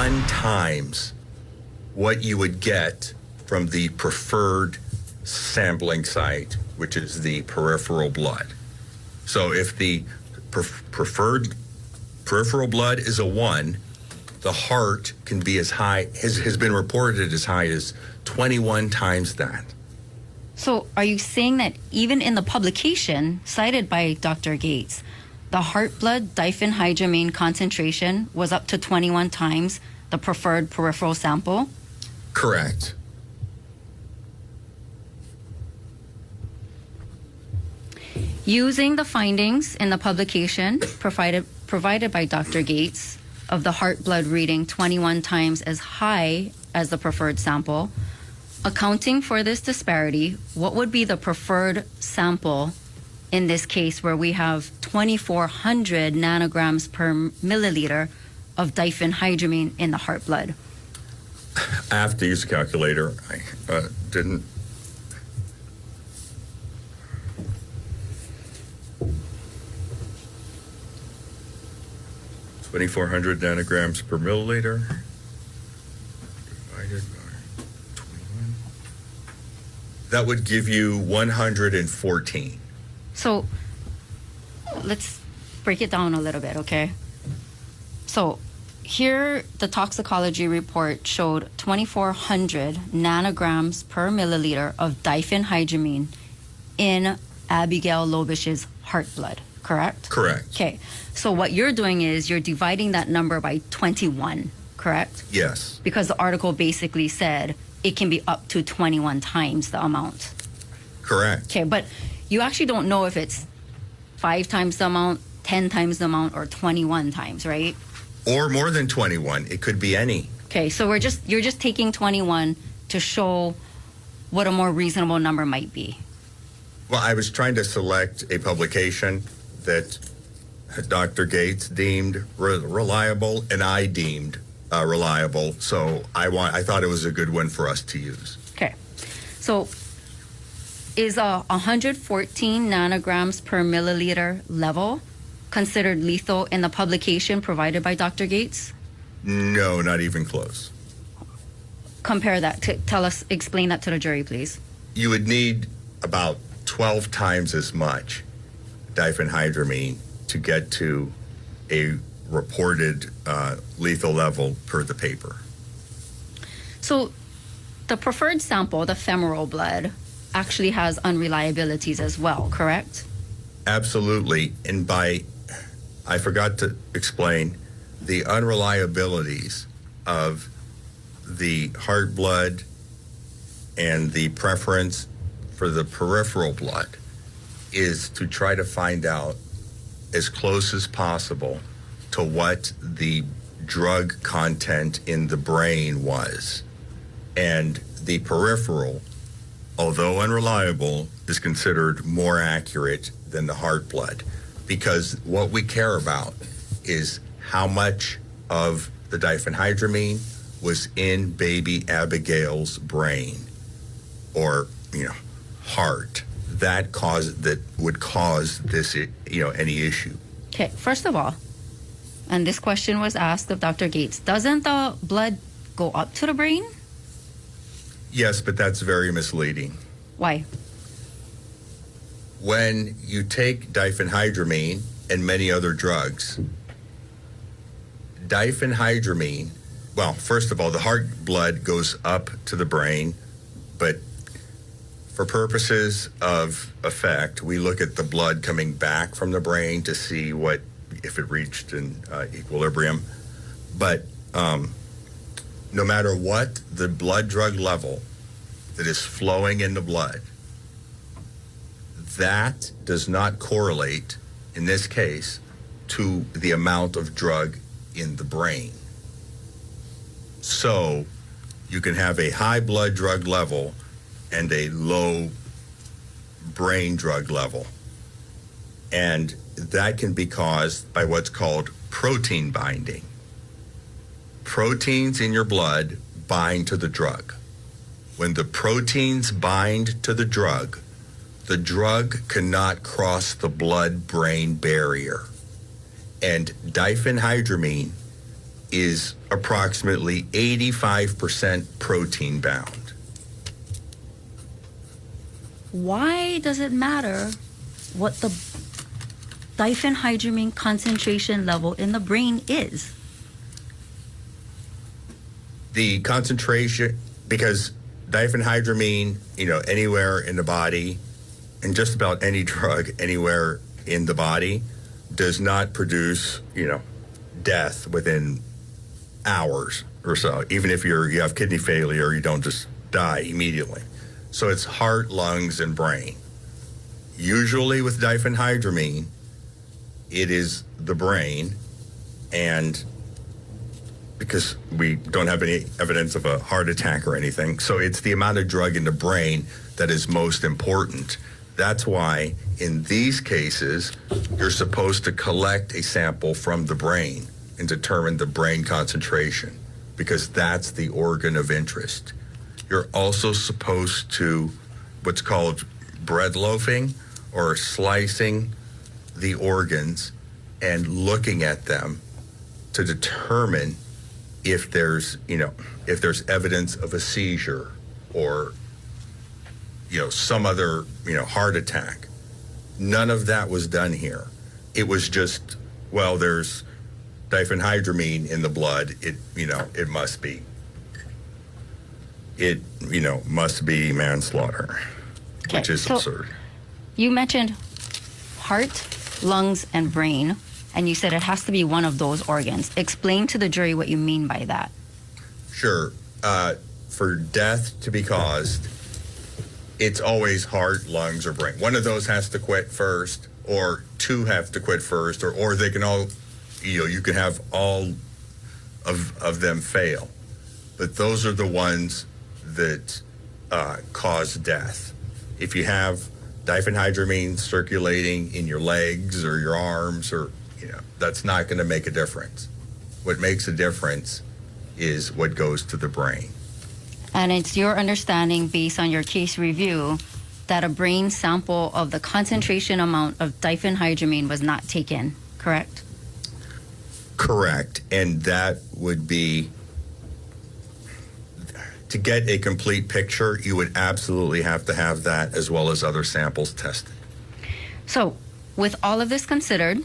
21 times what you would get from the preferred sampling site, which is the peripheral blood. So if the preferred peripheral blood is a 1, the heart can be as high, has been reported as high as 21 times that. So are you saying that even in the publication cited by Dr. Gates, the heart blood diphenhydramine concentration was up to 21 times the preferred peripheral sample? Correct. Using the findings in the publication provided by Dr. Gates of the heart blood reading 21 times as high as the preferred sample, accounting for this disparity, what would be the preferred sample in this case where we have 2,400 nanograms per milliliter of diphenhydramine in the heart blood? I have to use a calculator. I didn't. 2,400 nanograms per milliliter divided by 21. That would give you 114. So let's break it down a little bit, okay? So here, the toxicology report showed 2,400 nanograms per milliliter of diphenhydramine in Abigail Lobish's heart blood, correct? Correct. Okay, so what you're doing is you're dividing that number by 21, correct? Yes. Because the article basically said it can be up to 21 times the amount. Correct. Okay, but you actually don't know if it's 5 times the amount, 10 times the amount, or 21 times, right? Or more than 21. It could be any. Okay, so you're just taking 21 to show what a more reasonable number might be. Well, I was trying to select a publication that Dr. Gates deemed reliable and I deemed reliable, so I thought it was a good one for us to use. Okay, so is 114 nanograms per milliliter level considered lethal in the publication provided by Dr. Gates? No, not even close. Compare that. Explain that to the jury, please. You would need about 12 times as much diphenhydramine to get to a reported lethal level per the paper. So the preferred sample, the femoral blood, actually has unreliabilities as well, correct? Absolutely. And I forgot to explain the unreliabilities of the heart blood and the preference for the peripheral blood is to try to find out as close as possible to what the drug content in the brain was. And the peripheral, although unreliable, is considered more accurate than the heart blood, because what we care about is how much of the diphenhydramine was in baby Abigail's brain or, heart that would cause this, any issue. Okay, first of all, and this question was asked of Dr. Gates, doesn't the blood go up to the brain? Yes, but that's very misleading. Why? When you take diphenhydramine and many other drugs, diphenhydramine, well, first of all, the heart blood goes up to the brain, but for purposes of effect, we look at the blood coming back from the brain to see if it reached an equilibrium. But no matter what the blood drug level that is flowing in the blood, that does not correlate, in this case, to the amount of drug in the brain. So you can have a high blood drug level and a low brain drug level. And that can be caused by what's called protein binding. Proteins in your blood bind to the drug. When the proteins bind to the drug cannot cross the blood-brain barrier. And diphenhydramine is approximately 85% protein bound. Why does it matter what the diphenhydramine concentration level in the brain is? The concentration, because diphenhydramine, anywhere in the body, and just about any drug anywhere in the body, does not produce, death within hours or so. Even if you have kidney failure, you don't just die immediately. So it's heart, lungs, and brain. Usually with diphenhydramine, it is the brain, and because we don't have any evidence of a heart attack or anything, so it's the amount of drug in the brain that is most important. That's why in these cases, you're supposed to collect a sample from the brain and determine the brain concentration, because that's the organ of interest. You're also supposed to what's called bread loafing, or slicing the organs and looking at them to determine if there's evidence of a seizure or some other heart attack. None of that was done here. It was just, well, there's diphenhydramine in the blood. It must be. It must be manslaughter, which is absurd. You mentioned heart, lungs, and brain, and you said it has to be one of those organs. Explain to the jury what you mean by that. Sure. For death to be caused, it's always heart, lungs, or brain. One of those has to quit first, or two have to quit first, or they can all, you can have all of them fail. But those are the ones that cause death. If you have diphenhydramine circulating in your legs or your arms, or that's not going to make a difference. What makes a difference is what goes to the brain. And it's your understanding, based on your case review, that a brain sample of the concentration amount of diphenhydramine was not taken, correct? Correct. And that would be, to get a complete picture, you would absolutely have to have that as well as other samples tested. So, with all of this considered,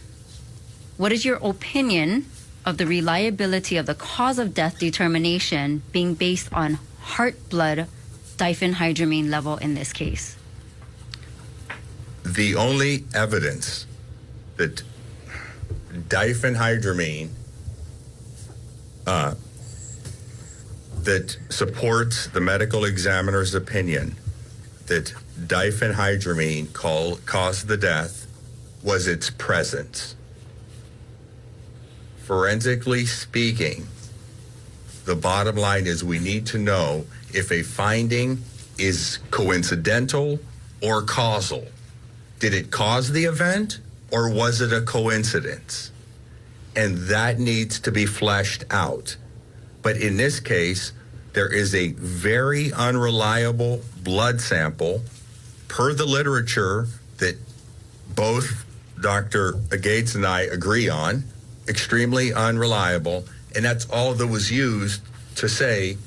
what is your opinion of the reliability of the cause of death determination being based on heart blood diphenhydramine level in this case? The only evidence that diphenhydramine that supports the medical examiner's opinion that diphenhydramine caused the death was its presence. Forensically speaking, the bottom line is we need to know if a finding is coincidental or causal. Did it cause the event, or was it a coincidence? And that needs to be fleshed out. But in this case, there is a very unreliable blood sample, per the literature that both Dr. Gates and I agree on, extremely unreliable, and that's all that was used to say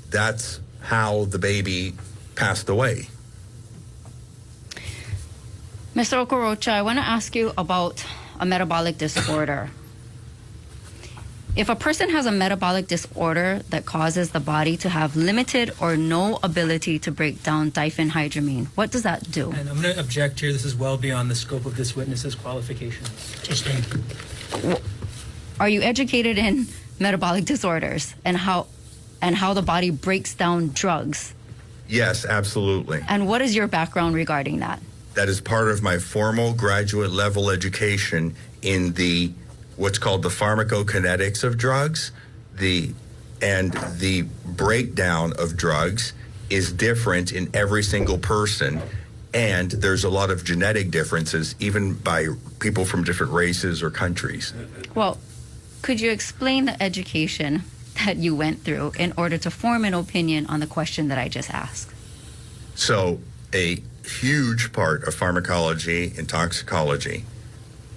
that's how the baby passed away. Mr. Okorocha, I want to ask you about a metabolic disorder. If a person has a metabolic disorder that causes the body to have limited or no ability to break down diphenhydramine, what does that do? And I'm going to object here. This is well beyond the scope of this witness's qualifications. Are you educated in metabolic disorders and how the body breaks down drugs? Yes, absolutely. And what is your background regarding that? That is part of my formal graduate level education in the what's called the pharmacokinetics of drugs. The breakdown of drugs is different in every single person, and there's a lot of genetic differences even by people from different races or countries. Well, could you explain the education that you went through in order to form an opinion on the question that I just asked? So a huge part of pharmacology and toxicology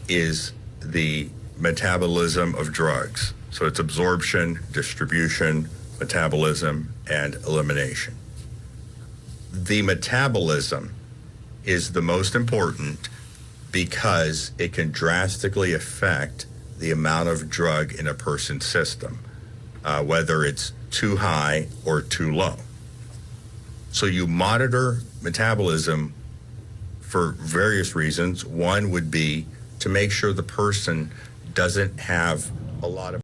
is the metabolism of drugs. So it's absorption, distribution, metabolism, and elimination. The metabolism is the most important because it can drastically affect the amount of drug in a person's system, whether it's too high or too low. So you monitor metabolism for various reasons. One would be to make sure the person doesn't have a lot of